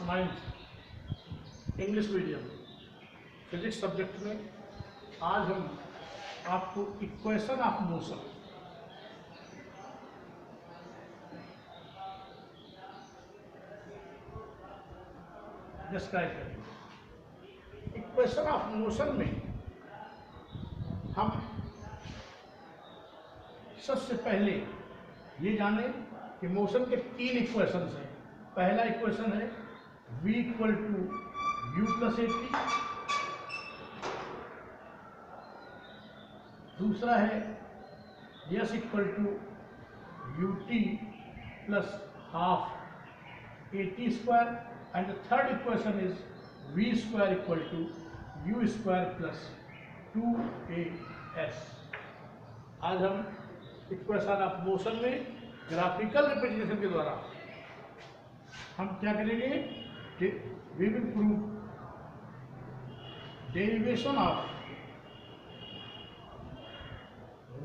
9th English medium physics subject में आज हम आपको इक्वेशन ऑफ मोशन डिस्क्राइब करेंगे। इक्वेशन ऑफ मोशन में हम सबसे पहले ये जाने कि मोशन के तीन इक्वेशन हैं। पहला इक्वेशन है v equal to u plus a t, दूसरा है s equal to u t plus half a t square, and the third equation is v square equal to u square plus 2as। आज हम equation of motion में graphical representation के द्वारा हम क्या करेंगे कि we will prove derivation of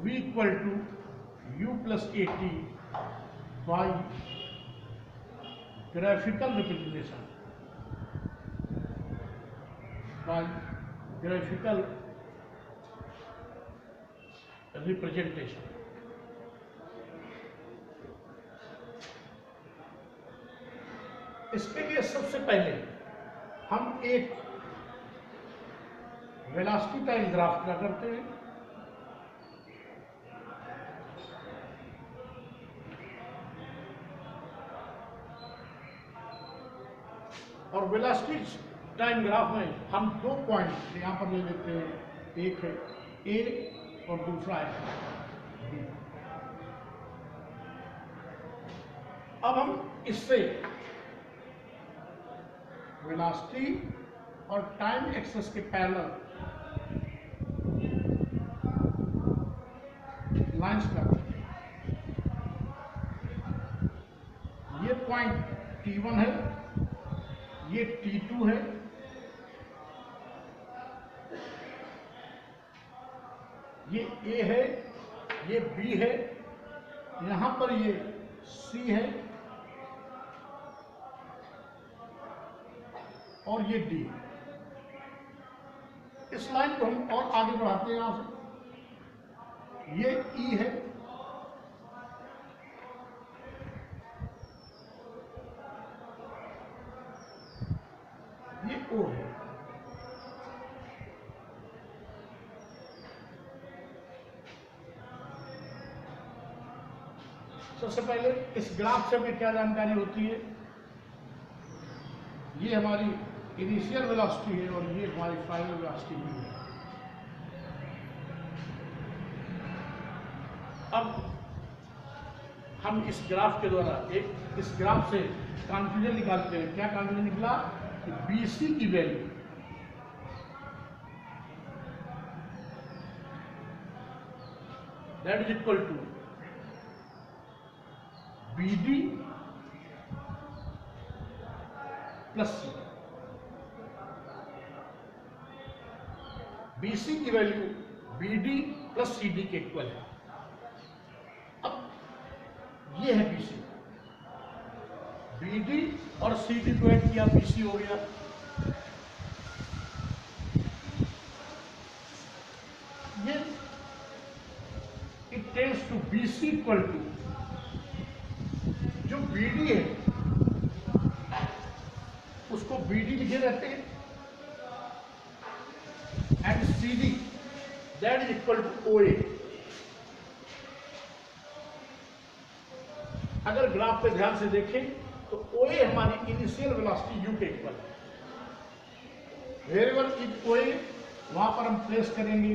v equal to u plus a t by graphical representation, by graphical representation. इसके लिए सबसे पहले हम एक वेलोसिटी टाइम ग्राफ क्या करते हैं। और वेलोसिटी टाइम ग्राफ में हम दो पॉइंट यहाँ पर ले लेते हैं, एक है ए और दूसरा है बी। अब हम इससे वेलोसिटी और टाइम एक्सेस के पैरेलल लाइंस करते हैं। ये पॉइंट T1 है, ये T2 है, ये A है, ये B है, यहाँ पर ये C है और ये D। इस लाइन को हम और आगे बढ़ाते हैं। यहाँ से ये E है, ये O है। सबसे पहले इस ग्राफ से हमें क्या जानकारी होती है, ये हमारी इनिशियल वेलोसिटी है और ये हमारी फाइनल वेलोसिटी भी है। अब हम इस ग्राफ के द्वारा इस ग्राफ से कॉन्फ्यूजन निकालते हैं। क्या कॉन्फ्यूजन निकला कि BC की value that is equal to BD plus C। BC की वैल्यू BD प्लस CD के इक्वल है। अब ये है BC, BD और CD को ऐड किया, BC हो गया। ये it tends to BC equal to जो BD है उसको BD लिखे रहते हैं and CD that is equal to OA। अगर ग्राफ पे ध्यान से देखें तो OA हमारी इनिशियल वेलोसिटी u के इक्वल है। वेरेवर इज OA वहां पर हम प्लेस करेंगे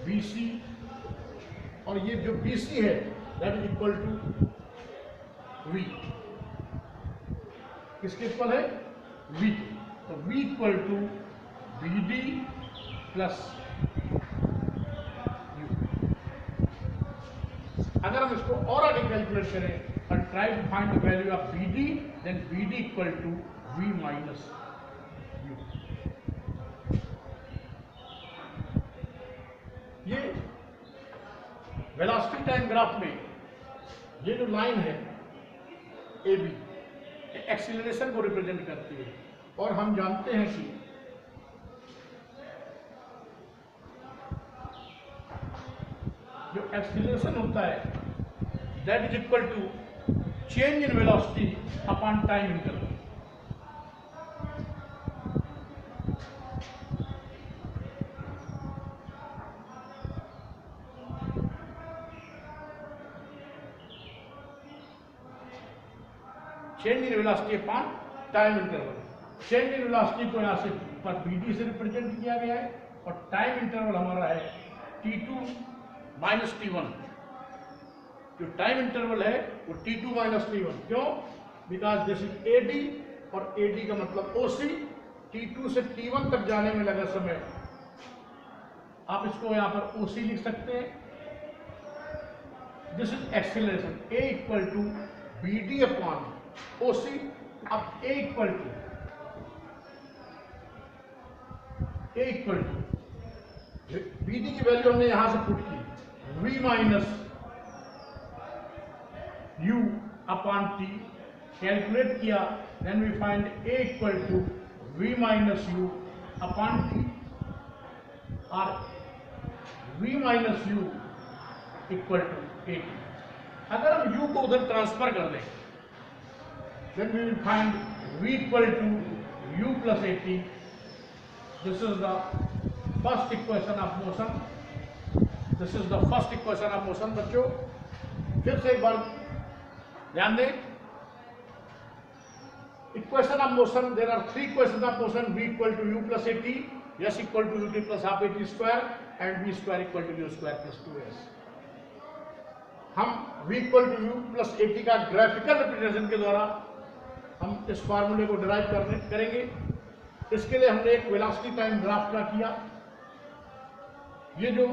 BC, और ये जो BC है that is equal to V। किसके इक्वल है? V। तो V equal to BD plus U। अगर हम इसको और आगे कैलकुलेट करें और try to find the value of BD, then BD equal to V minus U। ये वेलोसिटी टाइम ग्राफ में ये जो लाइन है AB, एक्सीलरेशन को रिप्रेजेंट करती है। और हम जानते हैं कि जो एक्सीलरेशन होता है that is equal to change in velocity upon time interval. Change in velocity upon time interval. Change in velocity को यहाँ से पर bd से रिप्रेजेंट किया गया है और टाइम इंटरवल हमारा है t2 माइनस t1। जो टाइम इंटरवल है वो t2 माइनस t1। क्यों? बिकॉज दिस इज AD और AD का मतलब OC। t2 से t1 तक जाने में लगा समय, आप इसको यहाँ पर OC लिख सकते हैं। This is acceleration A equal to BD upon OC। अब A इक्वल टू BD की वैल्यू हमने यहां से पुट की V minus U upon T, calculate किया, then we find A equal to V minus U upon T और V minus U equal to 80। अगर हम U को उधर ट्रांसफर कर दें then we will find V equal to U plus 80. This is the first equation of motion. This is the first equation of motion। बच्चों फिर से एक बार ध्यान दें, equation of motion, there are three equations of motion: V equal to U plus 80, S equal to UT plus half 80 square and V square equal to U square plus 2S। हम V equal to U plus 80 का graphical representation के द्वारा हम इस फार्मूले को derive करेंगे। इसके लिए हमने एक वेलोसिटी टाइम ग्राफ ड्रा किया। ये जो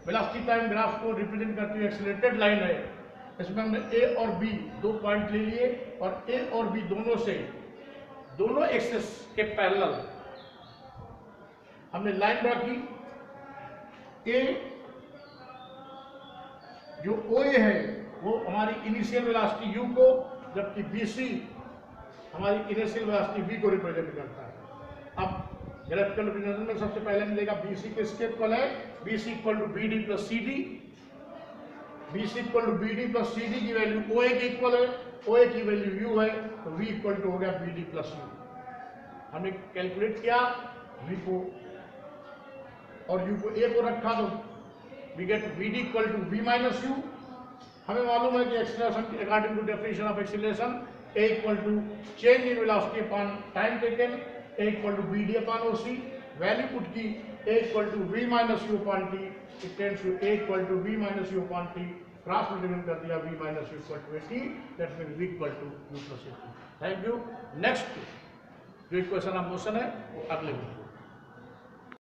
वेलोसिटी टाइम ग्राफ को रिप्रेजेंट करती हुई एक्सीलरेटेड लाइन है, इसमें हमने A और B दो पॉइंट ले लिए और A और B दोनों एक्सिस के पैरेलल हमने लाइन ड्रा की। A जो OA है वो हमारी इनिशियल वेलोसिटी U को, जबकि BC हमारी इनिशियल वेलोसिटी V को रिप्रेजेंट करता है। अब ग्राफिकल रिप्रेजेंटेशन में सबसे पहले मिलेगा BC किसके इक्वल है? BC equal to BD plus CD। BC equal to BD plus CD की वैल्यू OA के इक्वल है, OA की वैल्यू U है, तो V इक्वल टू हो गया BD प्लस U। हमने कैलकुलेट किया V को और U को A को रखा तो we get BD equal to V minus U। हमें मालूम है कि acceleration according to definition of acceleration A equal to change in velocity upon time taken, A equal to BD upon OC। Value put की A equal to V minus U upon T, it tends to A equal to V minus U upon T, cross multiply कर दिया V minus U equal to 80, that means V equal to U plus 80। Thank you. Next जो equation of motion है वो अगले में।